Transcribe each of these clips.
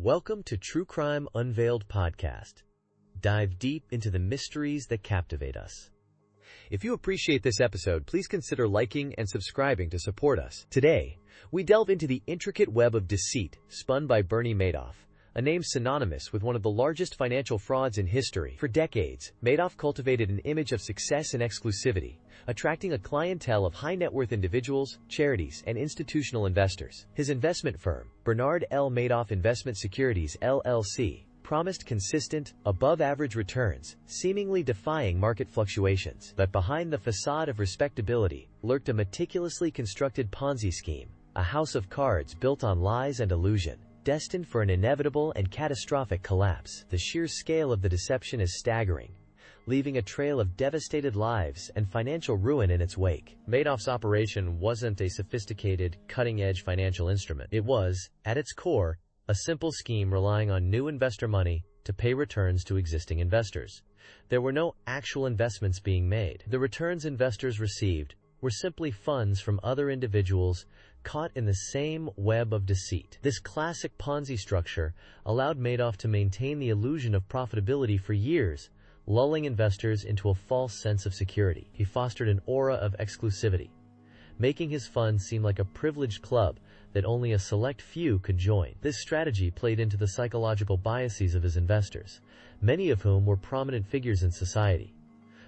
Welcome to TrueCrime Unveiled Podcast. Dive deep into the mysteries that captivate us. If you appreciate this episode, please consider liking and subscribing to support us. Today, we delve into the intricate web of deceit spun by Bernie Madoff, a name synonymous with one of the largest financial frauds in history. For decades, Madoff cultivated an image of success and exclusivity, attracting a clientele of high-net-worth individuals, charities, and institutional investors. His investment firm, Bernard L. Madoff Investment Securities, LLC, promised consistent, above-average returns, seemingly defying market fluctuations. But behind the facade of respectability lurked a meticulously constructed Ponzi scheme, a house of cards built on lies and illusion, destined for an inevitable and catastrophic collapse. The sheer scale of the deception is staggering, leaving a trail of devastated lives and financial ruin in its wake. Madoff's operation wasn't a sophisticated, cutting-edge financial instrument. It was, at its core, a simple scheme relying on new investor money to pay returns to existing investors. There were no actual investments being made. The returns investors received were simply funds from other individuals caught in the same web of deceit. This classic Ponzi structure allowed Madoff to maintain the illusion of profitability for years, lulling investors into a false sense of security. He fostered an aura of exclusivity, making his fund seem like a privileged club that only a select few could join. This strategy played into the psychological biases of his investors, many of whom were prominent figures in society,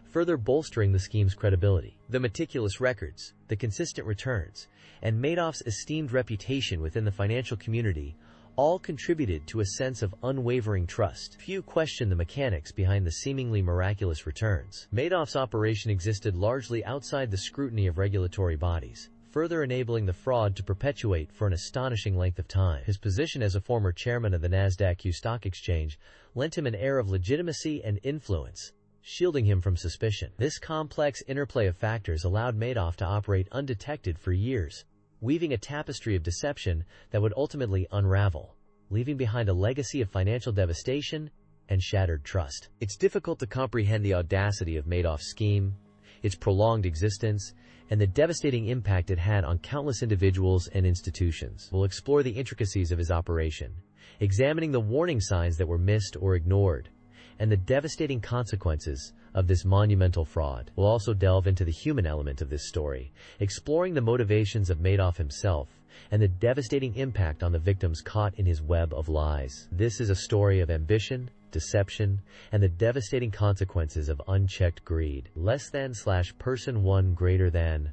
further bolstering the scheme's credibility. The meticulous records, the consistent returns, and Madoff's esteemed reputation within the financial community all contributed to a sense of unwavering trust. Few questioned the mechanics behind the seemingly miraculous returns. Madoff's operation existed largely outside the scrutiny of regulatory bodies, further enabling the fraud to perpetuate for an astonishing length of time. His position as a former chairman of the Nasdaq Stock Exchange lent him an air of legitimacy and influence, shielding him from suspicion. This complex interplay of factors allowed Madoff to operate undetected for years, weaving a tapestry of deception that would ultimately unravel, leaving behind a legacy of financial devastation and shattered trust. It's difficult to comprehend the audacity of Madoff's scheme, its prolonged existence, and the devastating impact it had on countless individuals and institutions. We'll explore the intricacies of his operation, examining the warning signs that were missed or ignored, and the devastating consequences of this monumental fraud. We'll also delve into the human element of this story, exploring the motivations of Madoff himself and the devastating impact on the victims caught in his web of lies. This is a story of ambition, deception, and the devastating consequences of unchecked greed. Person one greater than.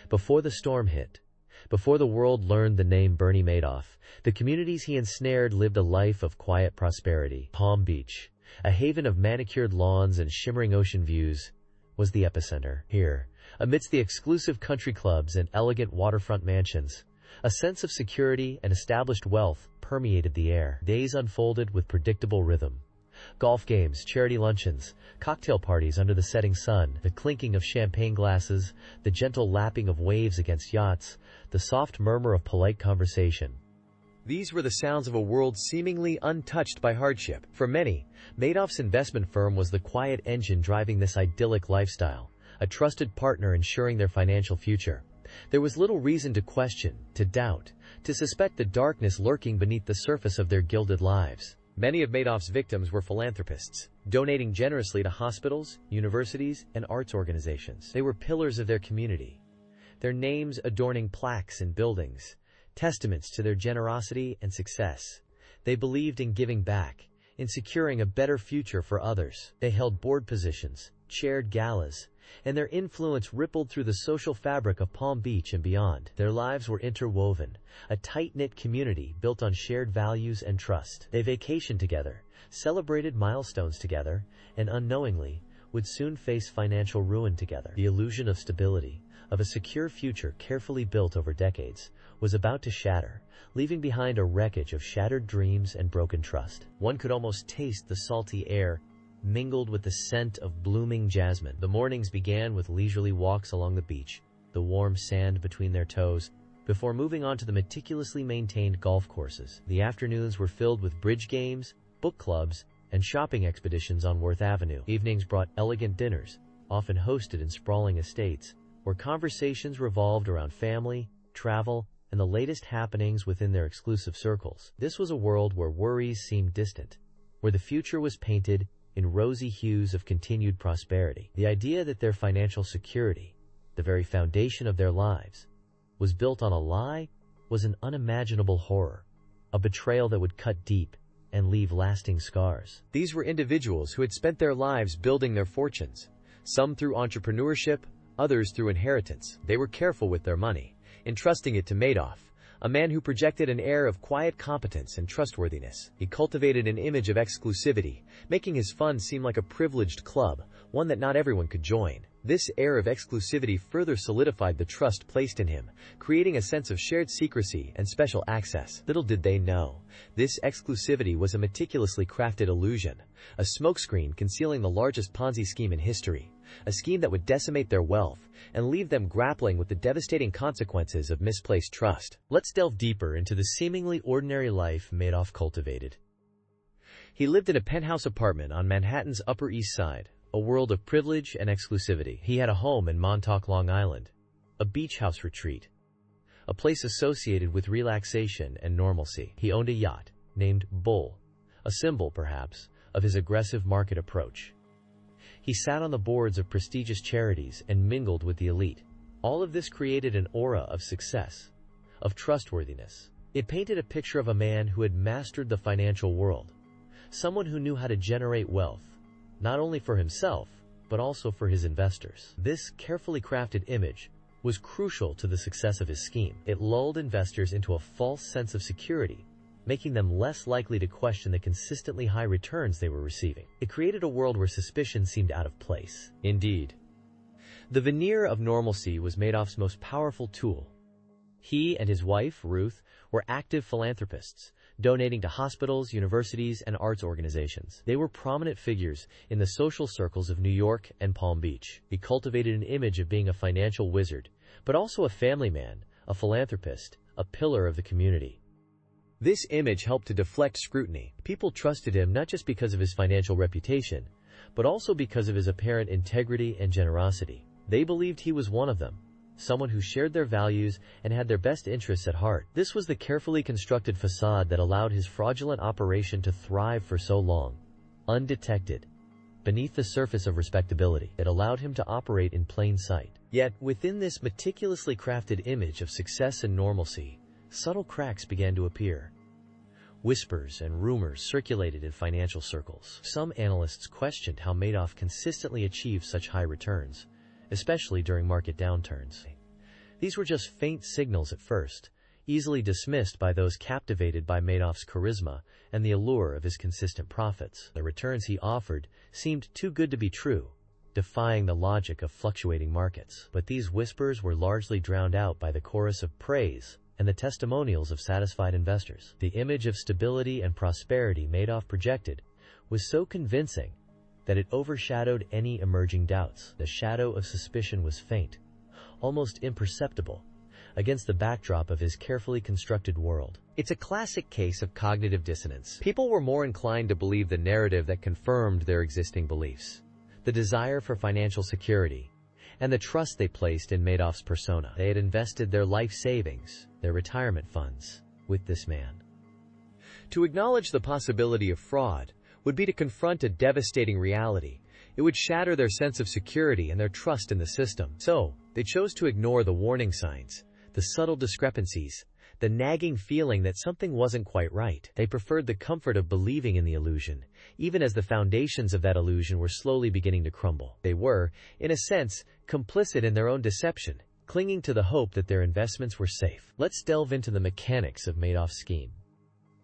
Before the storm hit, before the world learned the name Bernie Madoff, the communities he ensnared lived a life of quiet prosperity. Palm Beach, a haven of manicured lawns and shimmering ocean views, was the epicenter. Here, amidst the exclusive country clubs and elegant waterfront mansions, a sense of security and established wealth permeated the air. Days unfolded with predictable rhythm. Golf games, charity luncheons, cocktail parties under the setting sun, the clinking of champagne glasses, the gentle lapping of waves against yachts, the soft murmur of polite conversation. These were the sounds of a world seemingly untouched by hardship. For many, Madoff's investment firm was the quiet engine driving this idyllic lifestyle, a trusted partner ensuring their financial future. There was little reason to question, to doubt, to suspect the darkness lurking beneath the surface of their gilded lives. Many of Madoff's victims were philanthropists, donating generously to hospitals, universities, and arts organizations. They were pillars of their community, their names adorning plaques and buildings, testaments to their generosity and success. They believed in giving back, in securing a better future for others. They held board positions, chaired galas, and their influence rippled through the social fabric of Palm Beach and beyond. Their lives were interwoven, a tight-knit community built on shared values and trust. They vacationed together, celebrated milestones together, and unknowingly would soon face financial ruin together. The illusion of stability, of a secure future carefully built over decades, was about to shatter, leaving behind a wreckage of shattered dreams and broken trust. One could almost taste the salty air mingled with the scent of blooming jasmine. The mornings began with leisurely walks along the beach, the warm sand between their toes, before moving on to the meticulously maintained golf courses. The afternoons were filled with bridge games, book clubs, and shopping expeditions on Worth Avenue. Evenings brought elegant dinners, often hosted in sprawling estates, where conversations revolved around family, travel, and the latest happenings within their exclusive circles. This was a world where worries seemed distant, where the future was painted in rosy hues of continued prosperity. The idea that their financial security, the very foundation of their lives, was built on a lie was an unimaginable horror, a betrayal that would cut deep and leave lasting scars. These were individuals who had spent their lives building their fortunes, some through entrepreneurship, others through inheritance. They were careful with their money, entrusting it to Madoff, a man who projected an air of quiet competence and trustworthiness. He cultivated an image of exclusivity, making his fund seem like a privileged club, one that not everyone could join. This air of exclusivity further solidified the trust placed in him, creating a sense of shared secrecy and special access. Little did they know, this exclusivity was a meticulously crafted illusion, a smokescreen concealing the largest Ponzi scheme in history, a scheme that would decimate their wealth and leave them grappling with the devastating consequences of misplaced trust. Let's delve deeper into the seemingly ordinary life Madoff cultivated. He lived in a penthouse apartment on Manhattan's Upper East Side, a world of privilege and exclusivity. He had a home in Montauk, Long Island, a beach house retreat, a place associated with relaxation and normalcy. He owned a yacht named Bull, a symbol, perhaps, of his aggressive market approach. He sat on the boards of prestigious charities and mingled with the elite. All of this created an aura of success, of trustworthiness. It painted a picture of a man who had mastered the financial world, someone who knew how to generate wealth, not only for himself, but also for his investors. This carefully crafted image was crucial to the success of his scheme. It lulled investors into a false sense of security, making them less likely to question the consistently high returns they were receiving. It created a world where suspicion seemed out of place. Indeed, the veneer of normalcy was Madoff's most powerful tool. He and his wife, Ruth, were active philanthropists, donating to hospitals, universities, and arts organizations. They were prominent figures in the social circles of New York and Palm Beach. He cultivated an image of being a financial wizard, but also a family man, a philanthropist, a pillar of the community. This image helped to deflect scrutiny. People trusted him not just because of his financial reputation, but also because of his apparent integrity and generosity. They believed he was one of them, someone who shared their values and had their best interests at heart. This was the carefully constructed facade that allowed his fraudulent operation to thrive for so long, undetected, beneath the surface of respectability. It allowed him to operate in plain sight. Yet, within this meticulously crafted image of success and normalcy, subtle cracks began to appear. Whispers and rumors circulated in financial circles. Some analysts questioned how Madoff consistently achieved such high returns, especially during market downturns. These were just faint signals at first, easily dismissed by those captivated by Madoff's charisma and the allure of his consistent profits. The returns he offered seemed too good to be true, defying the logic of fluctuating markets. But these whispers were largely drowned out by the chorus of praise and the testimonials of satisfied investors. The image of stability and prosperity Madoff projected was so convincing that it overshadowed any emerging doubts. The shadow of suspicion was faint, almost imperceptible, against the backdrop of his carefully constructed world. It's a classic case of cognitive dissonance. People were more inclined to believe the narrative that confirmed their existing beliefs, the desire for financial security, and the trust they placed in Madoff's persona. They had invested their life savings, their retirement funds, with this man. To acknowledge the possibility of fraud would be to confront a devastating reality. It would shatter their sense of security and their trust in the system. So, they chose to ignore the warning signs, the subtle discrepancies, the nagging feeling that something wasn't quite right. They preferred the comfort of believing in the illusion, even as the foundations of that illusion were slowly beginning to crumble. They were, in a sense, complicit in their own deception, clinging to the hope that their investments were safe. Let's delve into the mechanics of Madoff's scheme.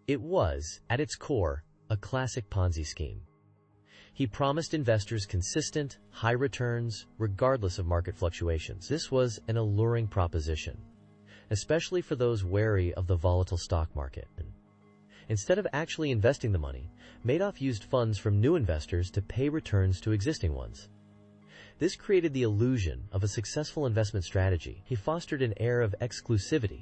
It was, at its core, a classic Ponzi scheme. He promised investors consistent, high returns, regardless of market fluctuations. This was an alluring proposition, especially for those wary of the volatile stock market. Instead of actually investing the money, Madoff used funds from new investors to pay returns to existing ones. This created the illusion of a successful investment strategy. He fostered an air of exclusivity,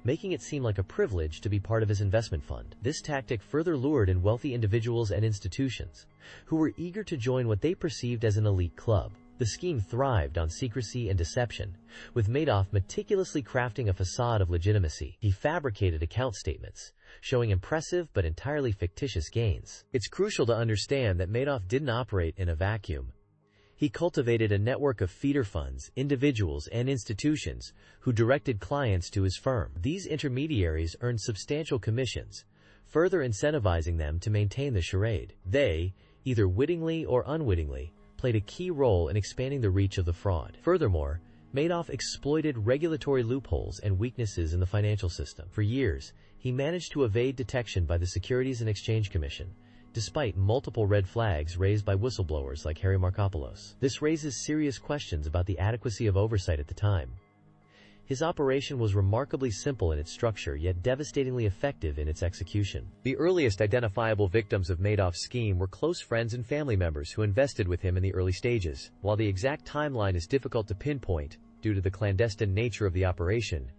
making it seem like a privilege to be part of his investment fund. This tactic further lured in wealthy individuals and institutions, who were eager to join what they perceived as an elite club. The scheme thrived on secrecy and deception, with Madoff meticulously crafting a facade of legitimacy. He fabricated account statements, showing impressive but entirely fictitious gains. It's crucial to understand that Madoff didn't operate in a vacuum. He cultivated a network of feeder funds, individuals, and institutions who directed clients to his firm. These intermediaries earned substantial commissions, further incentivizing them to maintain the charade. They, either wittingly or unwittingly, played a key role in expanding the reach of the fraud. Furthermore, Madoff exploited regulatory loopholes and weaknesses in the financial system. For years, he managed to evade detection by the Securities and Exchange Commission, despite multiple red flags raised by whistleblowers like Harry Markopolos. This raises serious questions about the adequacy of oversight at the time. His operation was remarkably simple in its structure, yet devastatingly effective in its execution. The earliest identifiable victims of Madoff's scheme were close friends and family members who invested with him in the early stages. While the exact timeline is difficult to pinpoint due to the clandestine nature of the operation,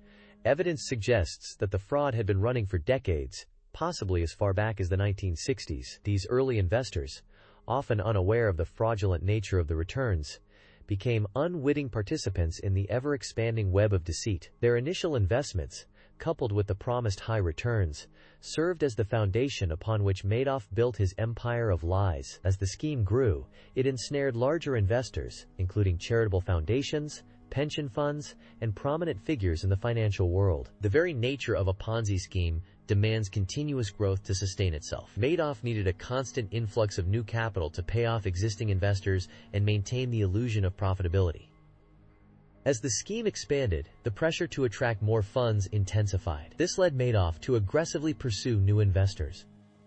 evidence suggests that the fraud had been running for decades, possibly as far back as the 1960s. These early investors, often unaware of the fraudulent nature of the returns, became unwitting participants in the ever-expanding web of deceit. Their initial investments, coupled with the promised high returns, served as the foundation upon which Madoff built his empire of lies. As the scheme grew, it ensnared larger investors, including charitable foundations, pension funds, and prominent figures in the financial world. The very nature of a Ponzi scheme demands continuous growth to sustain itself. Madoff needed a constant influx of new capital to pay off existing investors and maintain the illusion of profitability. As the scheme expanded, the pressure to attract more funds intensified. This led Madoff to aggressively pursue new investors,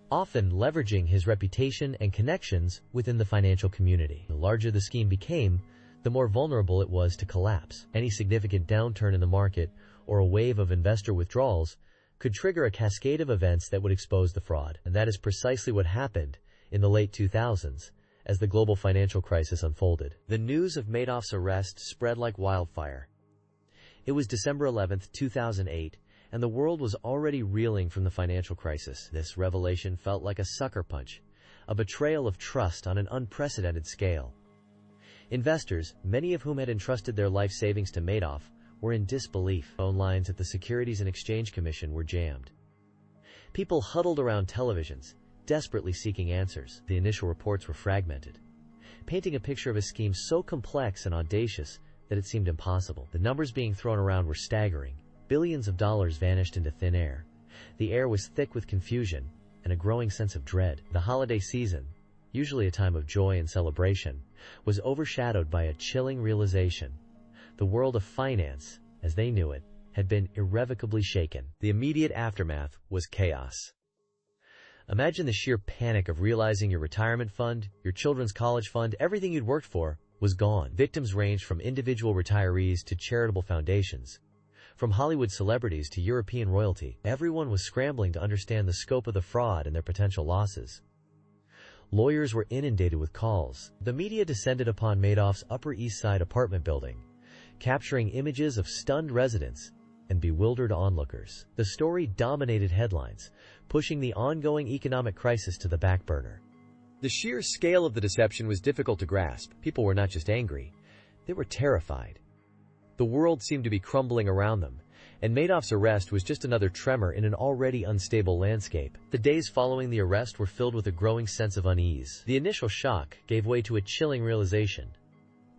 often leveraging his reputation and connections within the financial community. The larger the scheme became, the more vulnerable it was to collapse. Any significant downturn in the market or a wave of investor withdrawals could trigger a cascade of events that would expose the fraud. And that is precisely what happened in the late 2000s as the global financial crisis unfolded. The news of Madoff's arrest spread like wildfire. It was December 11, 2008, and the world was already reeling from the financial crisis. This revelation felt like a sucker punch, a betrayal of trust on an unprecedented scale. Investors, many of whom had entrusted their life savings to Madoff, were in disbelief. Phone lines at the Securities and Exchange Commission were jammed. People huddled around televisions, desperately seeking answers. The initial reports were fragmented, painting a picture of a scheme so complex and audacious that it seemed impossible. The numbers being thrown around were staggering. Billions of dollars vanished into thin air. The air was thick with confusion and a growing sense of dread. The holiday season, usually a time of joy and celebration, was overshadowed by a chilling realization. The world of finance, as they knew it, had been irrevocably shaken. The immediate aftermath was chaos. Imagine the sheer panic of realizing your retirement fund, your children's college fund, everything you'd worked for, was gone. Victims ranged from individual retirees to charitable foundations, from Hollywood celebrities to European royalty. Everyone was scrambling to understand the scope of the fraud and their potential losses. Lawyers were inundated with calls. The media descended upon Madoff's Upper East Side apartment building, capturing images of stunned residents and bewildered onlookers. The story dominated headlines, pushing the ongoing economic crisis to the back burner. The sheer scale of the deception was difficult to grasp. People were not just angry, they were terrified. The world seemed to be crumbling around them, and Madoff's arrest was just another tremor in an already unstable landscape. The days following the arrest were filled with a growing sense of unease. The initial shock gave way to a chilling realization.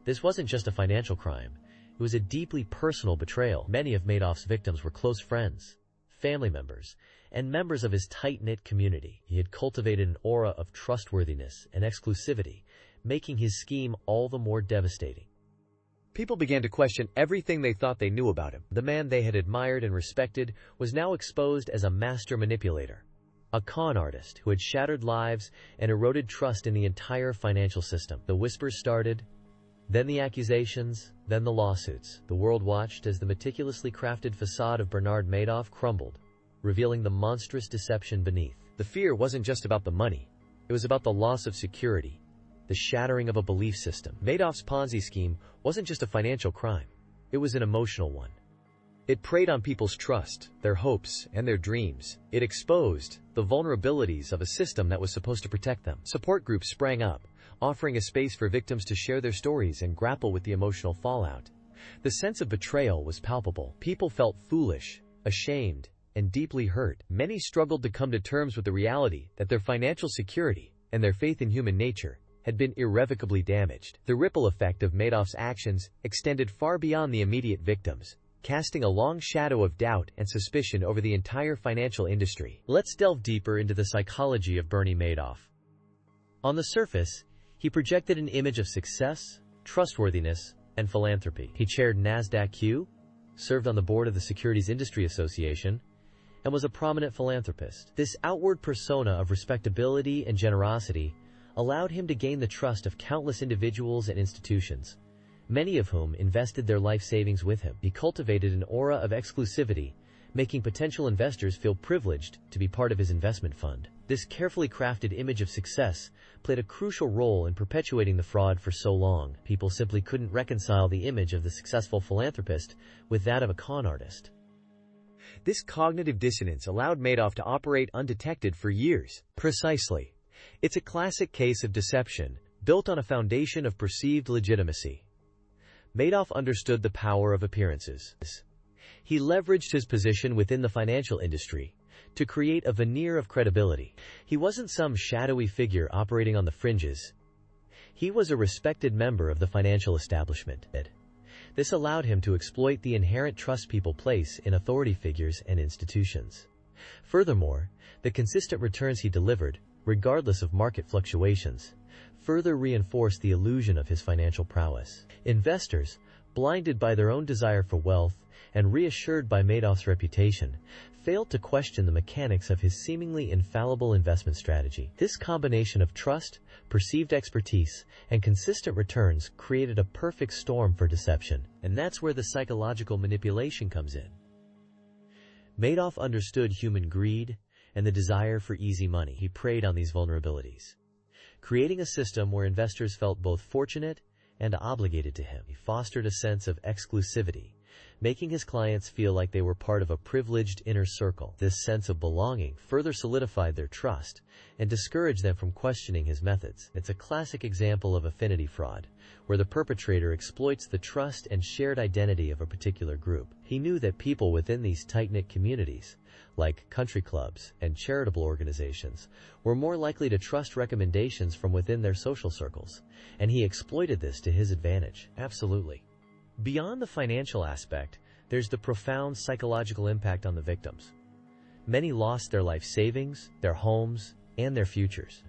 This wasn't just a financial crime. It was a deeply personal betrayal. Many of Madoff's victims were close friends, family members, and members of his tight-knit community. He had cultivated an aura of trustworthiness and exclusivity, making his scheme all the more devastating. People began to question everything they thought they knew about him. The man they had admired and respected was now exposed as a master manipulator, a con artist who had shattered lives and eroded trust in the entire financial system. The whispers started, then the accusations, then the lawsuits. The world watched as the meticulously crafted facade of Bernard Madoff crumbled, revealing the monstrous deception beneath. The fear wasn't just about the money. It was about the loss of security, the shattering of a belief system. Madoff's Ponzi scheme wasn't just a financial crime. It was an emotional one. It preyed on people's trust, their hopes, and their dreams. It exposed the vulnerabilities of a system that was supposed to protect them. Support groups sprang up, offering a space for victims to share their stories and grapple with the emotional fallout. The sense of betrayal was palpable. People felt foolish, ashamed, and deeply hurt. Many struggled to come to terms with the reality that their financial security and their faith in human nature had been irrevocably damaged. The ripple effect of Madoff's actions extended far beyond the immediate victims, casting a long shadow of doubt and suspicion over the entire financial industry. Let's delve deeper into the psychology of Bernie Madoff. On the surface, he projected an image of success, trustworthiness, and philanthropy. He chaired NASDAQ, served on the board of the Securities Industry Association, and was a prominent philanthropist. This outward persona of respectability and generosity allowed him to gain the trust of countless individuals and institutions, many of whom invested their life savings with him. He cultivated an aura of exclusivity, making potential investors feel privileged to be part of his investment fund. This carefully crafted image of success played a crucial role in perpetuating the fraud for so long. People simply couldn't reconcile the image of the successful philanthropist with that of a con artist. This cognitive dissonance allowed Madoff to operate undetected for years. Precisely. It's a classic case of deception, built on a foundation of perceived legitimacy. Madoff understood the power of appearances. He leveraged his position within the financial industry to create a veneer of credibility. He wasn't some shadowy figure operating on the fringes. He was a respected member of the financial establishment. This allowed him to exploit the inherent trust people place in authority figures and institutions. Furthermore, the consistent returns he delivered, regardless of market fluctuations, further reinforced the illusion of his financial prowess. Investors, blinded by their own desire for wealth and reassured by Madoff's reputation, failed to question the mechanics of his seemingly infallible investment strategy. This combination of trust, perceived expertise, and consistent returns created a perfect storm for deception. And that's where the psychological manipulation comes in. Madoff understood human greed and the desire for easy money. He preyed on these vulnerabilities, creating a system where investors felt both fortunate and obligated to him. He fostered a sense of exclusivity, making his clients feel like they were part of a privileged inner circle. This sense of belonging further solidified their trust and discouraged them from questioning his methods. It's a classic example of affinity fraud, where the perpetrator exploits the trust and shared identity of a particular group. He knew that people within these tight-knit communities, like country clubs and charitable organizations, were more likely to trust recommendations from within their social circles, and he exploited this to his advantage. Absolutely. Beyond the financial aspect, there's the profound psychological impact on the victims. Many lost their life savings, their homes, and their futures.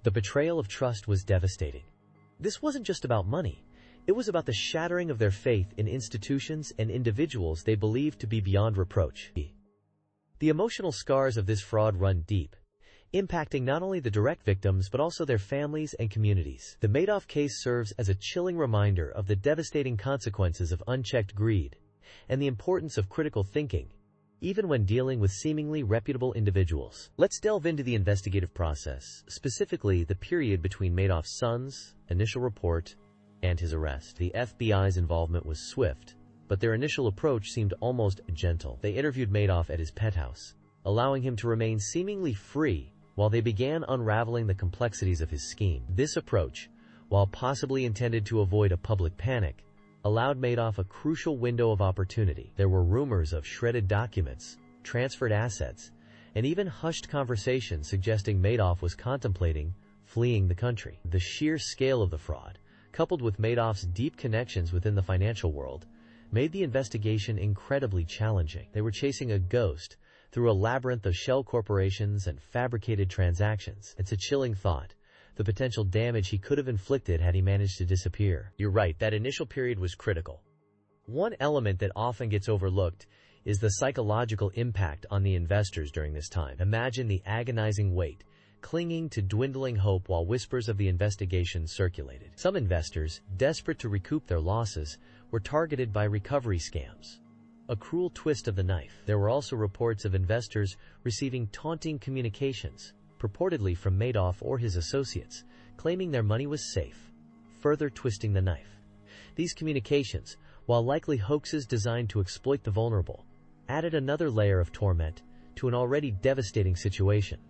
The betrayal of trust was devastating. This wasn't just about money. It was about the shattering of their faith in institutions and individuals they believed to be beyond reproach. The emotional scars of this fraud run deep, impacting not only the direct victims but also their families and communities. The Madoff case serves as a chilling reminder of the devastating consequences of unchecked greed and the importance of critical thinking, even when dealing with seemingly reputable individuals. Let's delve into the investigative process, specifically the period between Madoff's son's initial report and his arrest. The FBI's involvement was swift, but their initial approach seemed almost gentle. They interviewed Madoff at his penthouse, allowing him to remain seemingly free while they began unraveling the complexities of his scheme. This approach, while possibly intended to avoid a public panic, allowed Madoff a crucial window of opportunity. There were rumors of shredded documents, transferred assets, and even hushed conversations suggesting Madoff was contemplating fleeing the country. The sheer scale of the fraud, coupled with Madoff's deep connections within the financial world, made the investigation incredibly challenging. They were chasing a ghost through a labyrinth of shell corporations and fabricated transactions. It's a chilling thought, the potential damage he could have inflicted had he managed to disappear. You're right, that initial period was critical. One element that often gets overlooked is the psychological impact on the investors during this time. Imagine the agonizing weight, clinging to dwindling hope while whispers of the investigation circulated. Some investors, desperate to recoup their losses, were targeted by recovery scams. A cruel twist of the knife. There were also reports of investors receiving taunting communications, purportedly from Madoff or his associates, claiming their money was safe, further twisting the knife. These communications, while likely hoaxes designed to exploit the vulnerable, added another layer of torment to an already devastating situation.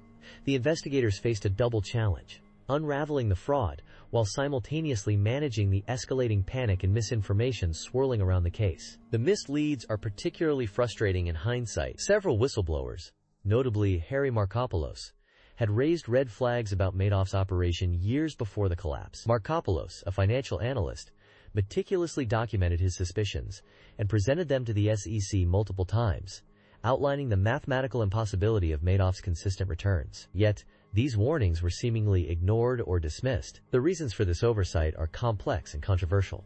The investigators faced a double challenge: unraveling the fraud, while simultaneously managing the escalating panic and misinformation swirling around the case. The missed leads are particularly frustrating in hindsight. Several whistleblowers, notably Harry Markopoulos, had raised red flags about Madoff's operation years before the collapse. Markopoulos, a financial analyst, meticulously documented his suspicions and presented them to the SEC multiple times, outlining the mathematical impossibility of Madoff's consistent returns. Yet, these warnings were seemingly ignored or dismissed. The reasons for this oversight are complex and controversial,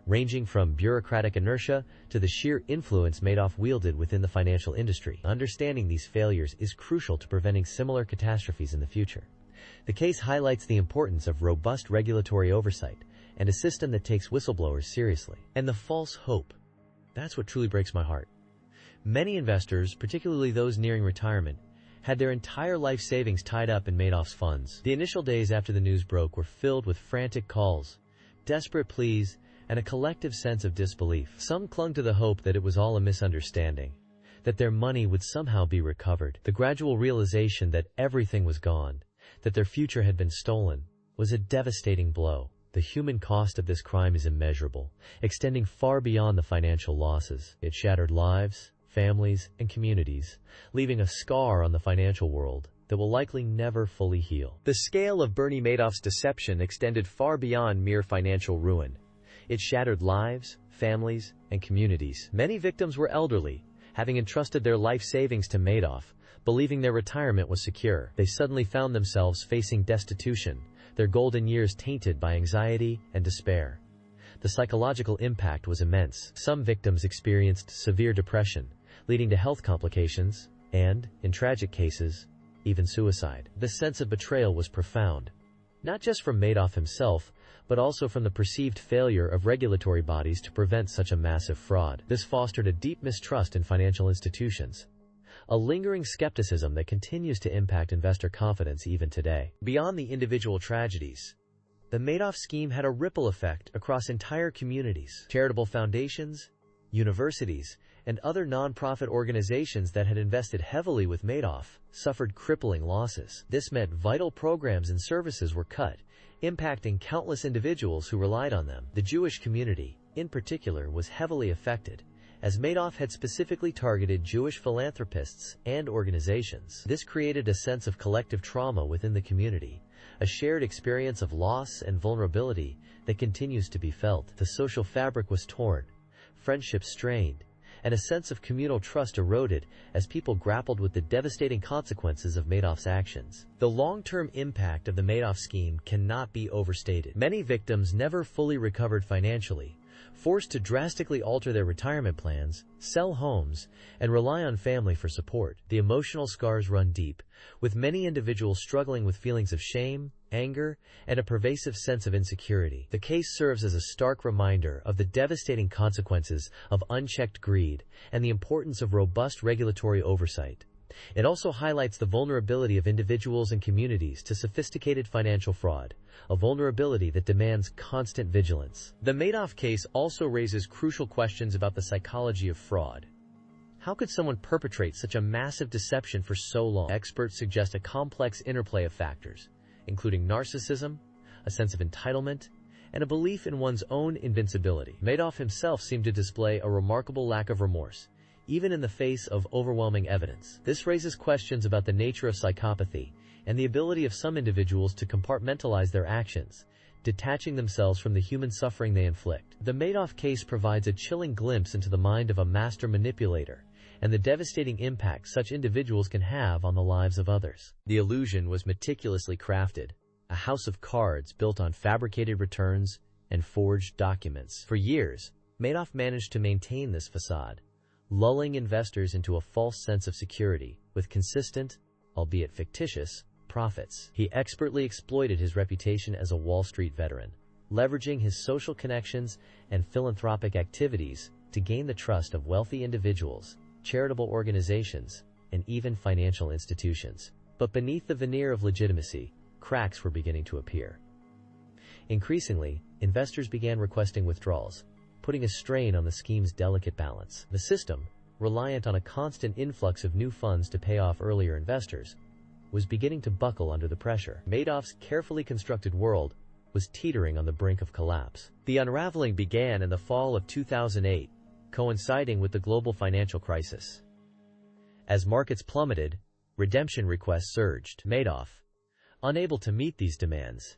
ranging from bureaucratic inertia to the sheer influence Madoff wielded within the financial industry. Understanding these failures is crucial to preventing similar catastrophes in the future. The case highlights the importance of robust regulatory oversight and a system that takes whistleblowers seriously. And the false hope. That's what truly breaks my heart. Many investors, particularly those nearing retirement, had their entire life savings tied up in Madoff's funds. The initial days after the news broke were filled with frantic calls, desperate pleas, and a collective sense of disbelief. Some clung to the hope that it was all a misunderstanding, that their money would somehow be recovered. The gradual realization that everything was gone, that their future had been stolen, was a devastating blow. The human cost of this crime is immeasurable, extending far beyond the financial losses. It shattered lives, families, and communities, leaving a scar on the financial world that will likely never fully heal. The scale of Bernie Madoff's deception extended far beyond mere financial ruin. It shattered lives, families, and communities. Many victims were elderly, having entrusted their life savings to Madoff, believing their retirement was secure. They suddenly found themselves facing destitution, their golden years tainted by anxiety and despair. The psychological impact was immense. Some victims experienced severe depression, leading to health complications and, in tragic cases, even suicide. The sense of betrayal was profound, not just from Madoff himself, but also from the perceived failure of regulatory bodies to prevent such a massive fraud. This fostered a deep mistrust in financial institutions, a lingering skepticism that continues to impact investor confidence even today. Beyond the individual tragedies, the Madoff scheme had a ripple effect across entire communities. Charitable foundations, universities, and other non-profit organizations that had invested heavily with Madoff suffered crippling losses. This meant vital programs and services were cut, impacting countless individuals who relied on them. The Jewish community, in particular, was heavily affected, as Madoff had specifically targeted Jewish philanthropists and organizations. This created a sense of collective trauma within the community, a shared experience of loss and vulnerability that continues to be felt. The social fabric was torn, friendships strained, and a sense of communal trust eroded as people grappled with the devastating consequences of Madoff's actions. The long-term impact of the Madoff scheme cannot be overstated. Many victims never fully recovered financially, forced to drastically alter their retirement plans, sell homes, and rely on family for support. The emotional scars run deep, with many individuals struggling with feelings of shame, anger, and a pervasive sense of insecurity. The case serves as a stark reminder of the devastating consequences of unchecked greed and the importance of robust regulatory oversight. It also highlights the vulnerability of individuals and communities to sophisticated financial fraud, a vulnerability that demands constant vigilance. The Madoff case also raises crucial questions about the psychology of fraud. How could someone perpetrate such a massive deception for so long? Experts suggest a complex interplay of factors, including narcissism, a sense of entitlement, and a belief in one's own invincibility. Madoff himself seemed to display a remarkable lack of remorse, even in the face of overwhelming evidence. This raises questions about the nature of psychopathy and the ability of some individuals to compartmentalize their actions, detaching themselves from the human suffering they inflict. The Madoff case provides a chilling glimpse into the mind of a master manipulator and the devastating impact such individuals can have on the lives of others. The illusion was meticulously crafted, a house of cards built on fabricated returns and forged documents. For years, Madoff managed to maintain this facade, lulling investors into a false sense of security with consistent, albeit fictitious, profits. He expertly exploited his reputation as a Wall Street veteran, leveraging his social connections and philanthropic activities to gain the trust of wealthy individuals, charitable organizations, and even financial institutions. But beneath the veneer of legitimacy, cracks were beginning to appear. Increasingly, investors began requesting withdrawals, putting a strain on the scheme's delicate balance. The system, reliant on a constant influx of new funds to pay off earlier investors, was beginning to buckle under the pressure. Madoff's carefully constructed world was teetering on the brink of collapse. The unraveling began in the fall of 2008, coinciding with the global financial crisis. As markets plummeted, redemption requests surged. Madoff, unable to meet these demands,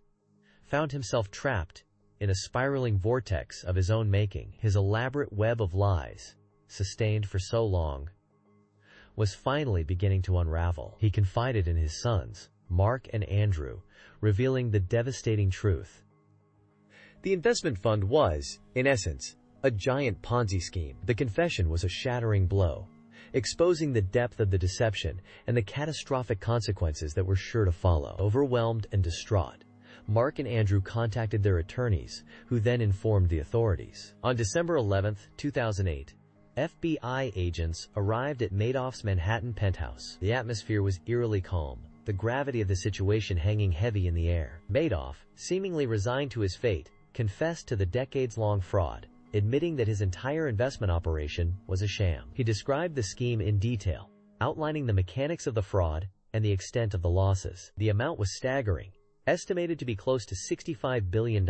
found himself trapped in a spiraling vortex of his own making. His elaborate web of lies, sustained for so long, was finally beginning to unravel. He confided in his sons, Mark and Andrew, revealing the devastating truth. The investment fund was, in essence, a giant Ponzi scheme. The confession was a shattering blow, exposing the depth of the deception and the catastrophic consequences that were sure to follow. Overwhelmed and distraught, Mark and Andrew contacted their attorneys, who then informed the authorities. On December 11, 2008, FBI agents arrived at Madoff's Manhattan penthouse. The atmosphere was eerily calm, the gravity of the situation hanging heavy in the air. Madoff, seemingly resigned to his fate, confessed to the decades-long fraud, admitting that his entire investment operation was a sham. He described the scheme in detail, outlining the mechanics of the fraud and the extent of the losses. The amount was staggering, estimated to be close to $65 billion,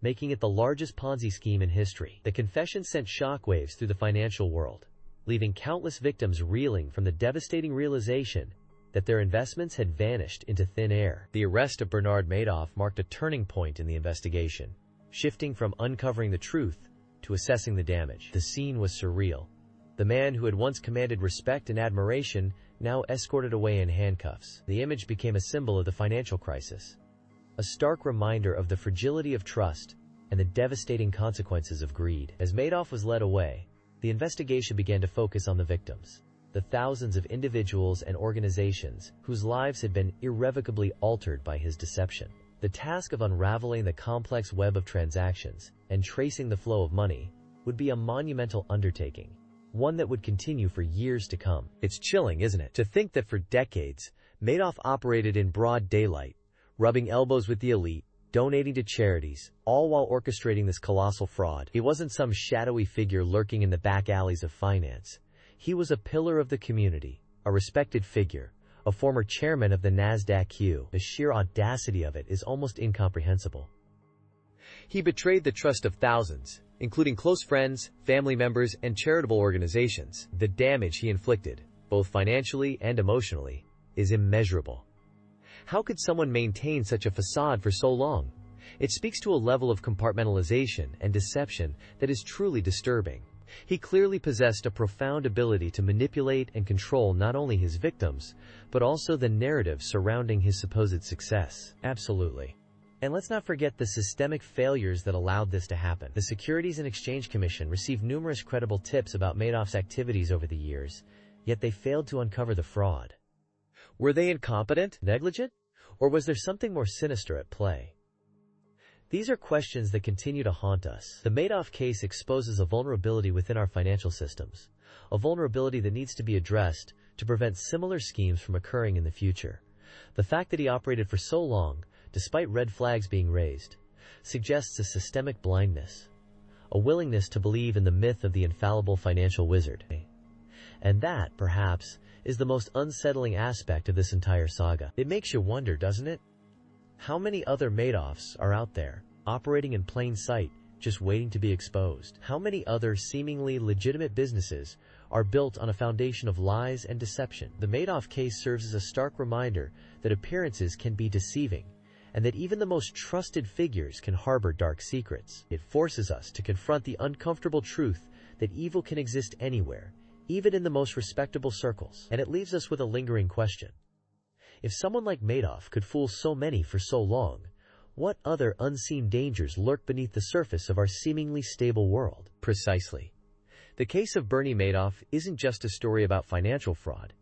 making it the largest Ponzi scheme in history. The confession sent shockwaves through the financial world, leaving countless victims reeling from the devastating realization that their investments had vanished into thin air. The arrest of Bernard Madoff marked a turning point in the investigation, shifting from uncovering the truth to assessing the damage. The scene was surreal. The man who had once commanded respect and admiration now escorted away in handcuffs. The image became a symbol of the financial crisis, a stark reminder of the fragility of trust and the devastating consequences of greed. As Madoff was led away, the investigation began to focus on the victims, the thousands of individuals and organizations whose lives had been irrevocably altered by his deception. The task of unraveling the complex web of transactions and tracing the flow of money would be a monumental undertaking, one that would continue for years to come. It's chilling, isn't it, to think that for decades, Madoff operated in broad daylight, rubbing elbows with the elite, donating to charities, all while orchestrating this colossal fraud. He wasn't some shadowy figure lurking in the back alleys of finance. He was a pillar of the community, a respected figure, a former chairman of the NASDAQ. The sheer audacity of it is almost incomprehensible. He betrayed the trust of thousands, including close friends, family members, and charitable organizations. The damage he inflicted, both financially and emotionally, is immeasurable. How could someone maintain such a facade for so long? It speaks to a level of compartmentalization and deception that is truly disturbing. He clearly possessed a profound ability to manipulate and control not only his victims, but also the narrative surrounding his supposed success. Absolutely. And let's not forget the systemic failures that allowed this to happen. The Securities and Exchange Commission received numerous credible tips about Madoff's activities over the years, yet they failed to uncover the fraud. Were they incompetent, negligent, or was there something more sinister at play? These are questions that continue to haunt us. The Madoff case exposes a vulnerability within our financial systems, a vulnerability that needs to be addressed to prevent similar schemes from occurring in the future. The fact that he operated for so long, despite red flags being raised, suggests a systemic blindness, a willingness to believe in the myth of the infallible financial wizard. And that, perhaps, is the most unsettling aspect of this entire saga. It makes you wonder, doesn't it? How many other Madoffs are out there, operating in plain sight, just waiting to be exposed? How many other seemingly legitimate businesses are built on a foundation of lies and deception? The Madoff case serves as a stark reminder that appearances can be deceiving, and that even the most trusted figures can harbor dark secrets. It forces us to confront the uncomfortable truth that evil can exist anywhere, even in the most respectable circles. And it leaves us with a lingering question. If someone like Madoff could fool so many for so long, what other unseen dangers lurk beneath the surface of our seemingly stable world? Precisely. The case of Bernie Madoff isn't just a story about financial fraud.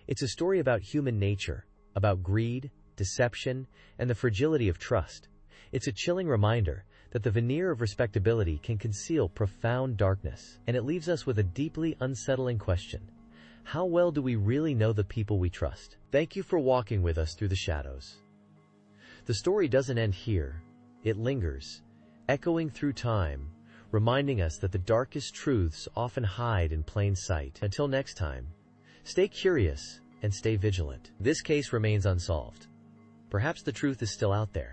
It's a story about human nature, about greed, deception, and the fragility of trust. It's a chilling reminder that the veneer of respectability can conceal profound darkness. And it leaves us with a deeply unsettling question. How well do we really know the people we trust? Thank you for walking with us through the shadows. The story doesn't end here. It lingers, echoing through time, reminding us that the darkest truths often hide in plain sight. Until next time, stay curious, and stay vigilant. This case remains unsolved. Perhaps the truth is still out there.